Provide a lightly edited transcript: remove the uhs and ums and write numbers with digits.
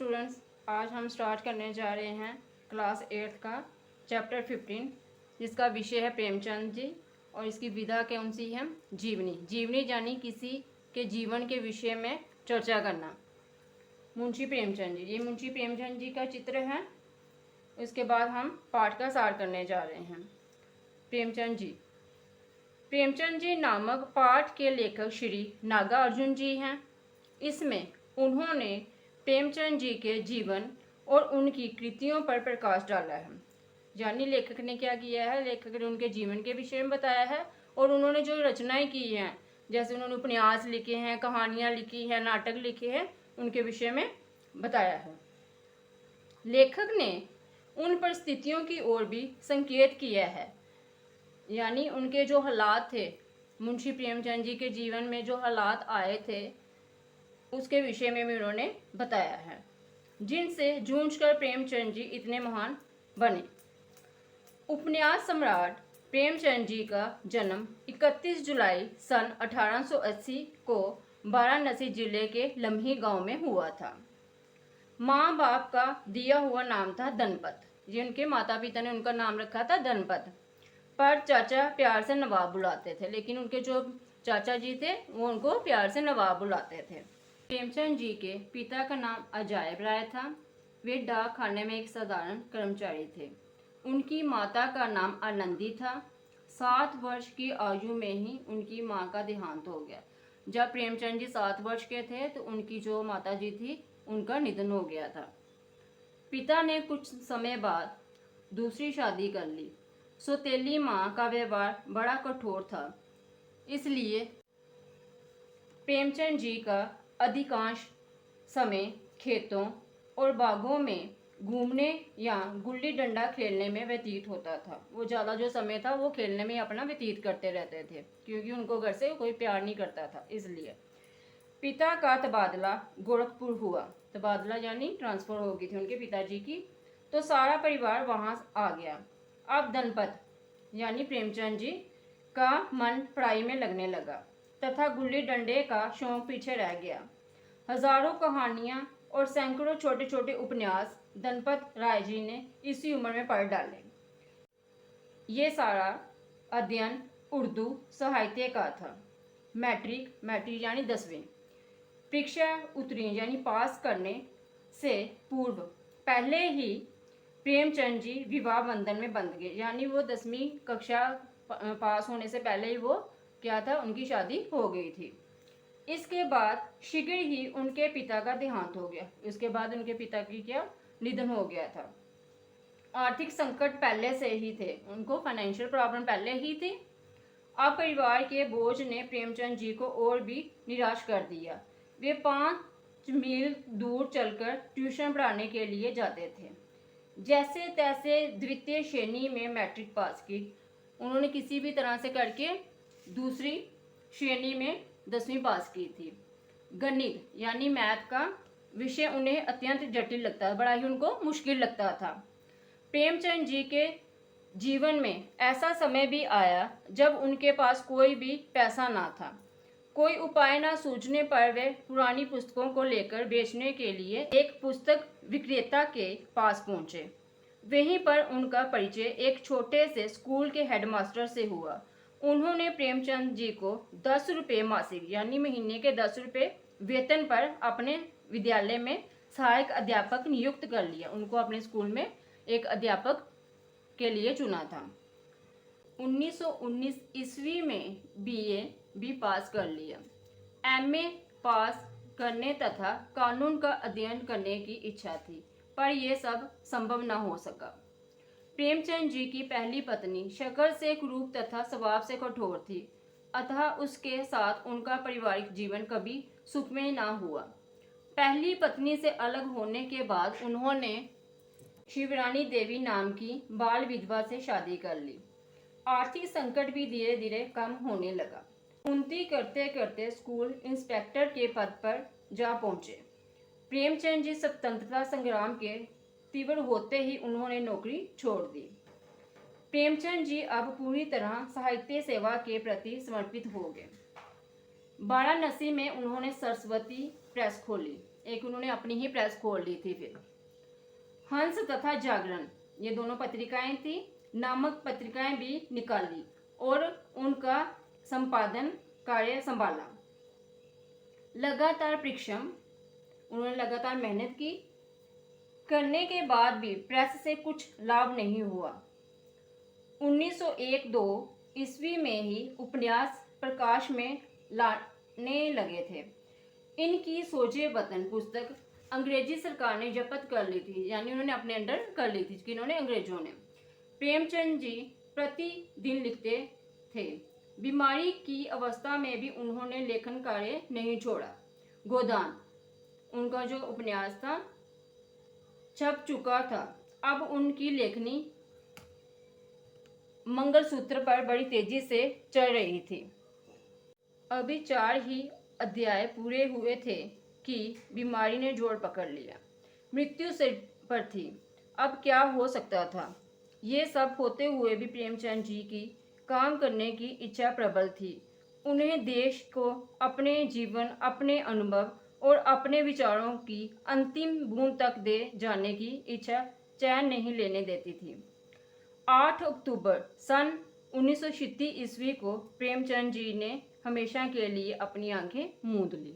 Students, आज हम start करने जा रहे हैं क्लास 8 का चैप्टर 15, जिसका विषय है प्रेमचंद जी और इसकी विधा कौन सी है? जीवनी। जीवनी यानी किसी के जीवन के विषय में चर्चा करना। मुंशी प्रेमचंद जी, ये मुंशी प्रेमचंद जी का चित्र है। उसके बाद हम पाठ का सार करने जा रहे हैं। प्रेमचंद जी नामक पाठ के लेखक श्री नागार्जुन जी हैं। इसमें उन्होंने प्रेमचंद जी के जीवन और उनकी कृतियों पर प्रकाश डाला है। यानी लेखक ने क्या किया है? लेखक ने उनके जीवन के विषय में बताया है और उन्होंने जो रचनाएं की हैं, जैसे उन्होंने उपन्यास लिखे हैं, कहानियां लिखी हैं, नाटक लिखे हैं, उनके विषय में बताया है। लेखक ने उन परिस्थितियों की ओर भी संकेत किया है, यानी उनके जो हालात थे, मुंशी प्रेमचंद जी के जीवन में जो हालात आए थे उसके विषय में भी उन्होंने बताया है, जिनसे जूझकर प्रेमचंद जी इतने महान बने। उपन्यास सम्राट प्रेमचंद जी का जन्म 31 जुलाई सन 1880 को वाराणसी जिले के लम्ही गांव में हुआ था। माँ बाप का दिया हुआ नाम था धनपत। ये उनके माता पिता ने उनका नाम रखा था धनपत, पर चाचा प्यार से नवाब बुलाते थे। लेकिन उनके जो चाचा जी थे वो उनको प्यार से नवाब बुलाते थे। प्रेमचंद जी के पिता का नाम अजायब राय था। वे डाक खाने में एक साधारण कर्मचारी थे। उनकी माता का नाम आनंदी था। 7 वर्ष की आयु में ही उनकी माँ का देहांत हो गया। जब प्रेमचंद जी 7 वर्ष के थे तो उनकी जो माता जी थी उनका निधन हो गया था। पिता ने कुछ समय बाद दूसरी शादी कर ली। सौतेली माँ का व्यवहार बड़ा कठोर था, इसलिए प्रेमचंद जी का अधिकांश समय खेतों और बागों में घूमने या गुल्ली डंडा खेलने में व्यतीत होता था। वो ज़्यादा जो समय था वो खेलने में अपना व्यतीत करते रहते थे, क्योंकि उनको घर से कोई प्यार नहीं करता था। इसलिए पिता का तबादला गोरखपुर हुआ। तबादला यानी ट्रांसफ़र हो गई थी उनके पिताजी की, तो सारा परिवार वहाँ आ गया। अब धनपत यानी प्रेमचंद जी का मन पढ़ाई में लगने लगा तथा गुल्ली डंडे का शौक पीछे रह गया। हजारों कहानियां और सैकड़ों छोटे छोटे उपन्यास धनपत राय जी ने इसी उम्र में पढ़ डाले। ये सारा अध्ययन उर्दू साहित्य का था। मैट्रिक यानी 10वीं परीक्षा उत्तीर्ण यानी पास करने से पूर्व पहले ही प्रेमचंद जी विवाह बंधन में बंध गए। यानी वो 10वीं कक्षा पास होने से पहले ही वो क्या था, उनकी शादी हो गई थी। इसके बाद शीघ्र ही उनके पिता का देहांत हो गया। उसके बाद उनके पिता की क्या निधन हो गया था। आर्थिक संकट पहले से ही थे, उनको फाइनेंशियल प्रॉब्लम पहले ही थी। अब परिवार के बोझ ने प्रेमचंद जी को और भी निराश कर दिया। वे 5 मील दूर चलकर ट्यूशन पढ़ाने के लिए जाते थे। जैसे तैसे द्वितीय श्रेणी में मैट्रिक पास की उन्होंने, किसी भी तरह से करके दूसरी श्रेणी में 10वीं पास की थी। गणित यानी मैथ का विषय उन्हें अत्यंत जटिल लगता था, बड़ा ही उनको मुश्किल लगता था। प्रेमचंद जी के जीवन में ऐसा समय भी आया जब उनके पास कोई भी पैसा ना था। कोई उपाय ना सूझने पर वे पुरानी पुस्तकों को लेकर बेचने के लिए एक पुस्तक विक्रेता के पास पहुंचे। वहीं पर उनका परिचय एक छोटे से स्कूल के हेडमास्टर से हुआ। उन्होंने प्रेमचंद जी को 10 रुपये मासिक यानी महीने के 10 रुपये वेतन पर अपने विद्यालय में सहायक अध्यापक नियुक्त कर लिया। उनको अपने स्कूल में एक अध्यापक के लिए चुना था। 1919 ईस्वी में बीए भी पास कर लिया। एमए पास करने तथा कानून का अध्ययन करने की इच्छा थी, पर यह सब संभव न हो सका। प्रेमचंद जी की पहली पत्नी शक्ल से कुरूप तथा स्वभाव से कठोर थी, अतः उसके साथ उनका पारिवारिक जीवन कभी सुखमय न हुआ। पहली पत्नी से अलग होने के बाद उन्होंने शिवरानी देवी नाम की बाल विधवा से शादी कर ली। आर्थिक संकट भी धीरे धीरे कम होने लगा। उन्नति करते करते स्कूल इंस्पेक्टर के पद पर जा पहुंचे। प्रेमचंद जी स्वतंत्रता संग्राम के तीव्र होते ही उन्होंने नौकरी छोड़ दी। प्रेमचंद जी अब पूरी तरह साहित्य सेवा के प्रति समर्पित हो गए। वाराणसी में उन्होंने सरस्वती प्रेस खोली, एक उन्होंने अपनी ही प्रेस खोल ली थी। फिर हंस तथा जागरण, ये दोनों पत्रिकाएं थी, नामक पत्रिकाएं भी निकाली और उनका संपादन कार्य संभाला। लगातार परिश्रम, उन्होंने लगातार मेहनत की, करने के बाद भी प्रेस से कुछ लाभ नहीं हुआ। 1901-2 ईस्वी में ही उपन्यास प्रकाश में लाने लगे थे। इनकी सोजे वतन पुस्तक अंग्रेजी सरकार ने जब्त कर ली थी, यानी उन्होंने अपने अंडर कर ली थी, किन्होंने, अंग्रेजों ने। प्रेमचंद जी प्रतिदिन लिखते थे। बीमारी की अवस्था में भी उन्होंने लेखन कार्य नहीं छोड़ा। गोदान, उनका जो उपन्यास था छप चुका था। अब उनकी लेखनी मंगलसूत्र पर बड़ी तेजी से चल रही थी। अभी 4 ही अध्याय पूरे हुए थे कि बीमारी ने जोर पकड़ लिया। मृत्यु से पर थी। अब क्या हो सकता था? ये सब होते हुए भी प्रेमचंद जी की काम करने की इच्छा प्रबल थी। उन्हें देश को अपने जीवन, अपने अनुभव और अपने विचारों की अंतिम बूंद तक दे जाने की इच्छा चैन नहीं लेने देती थी। 8 अक्टूबर सन 1936 ईस्वी को प्रेमचंद जी ने हमेशा के लिए अपनी आंखें मूंद ली।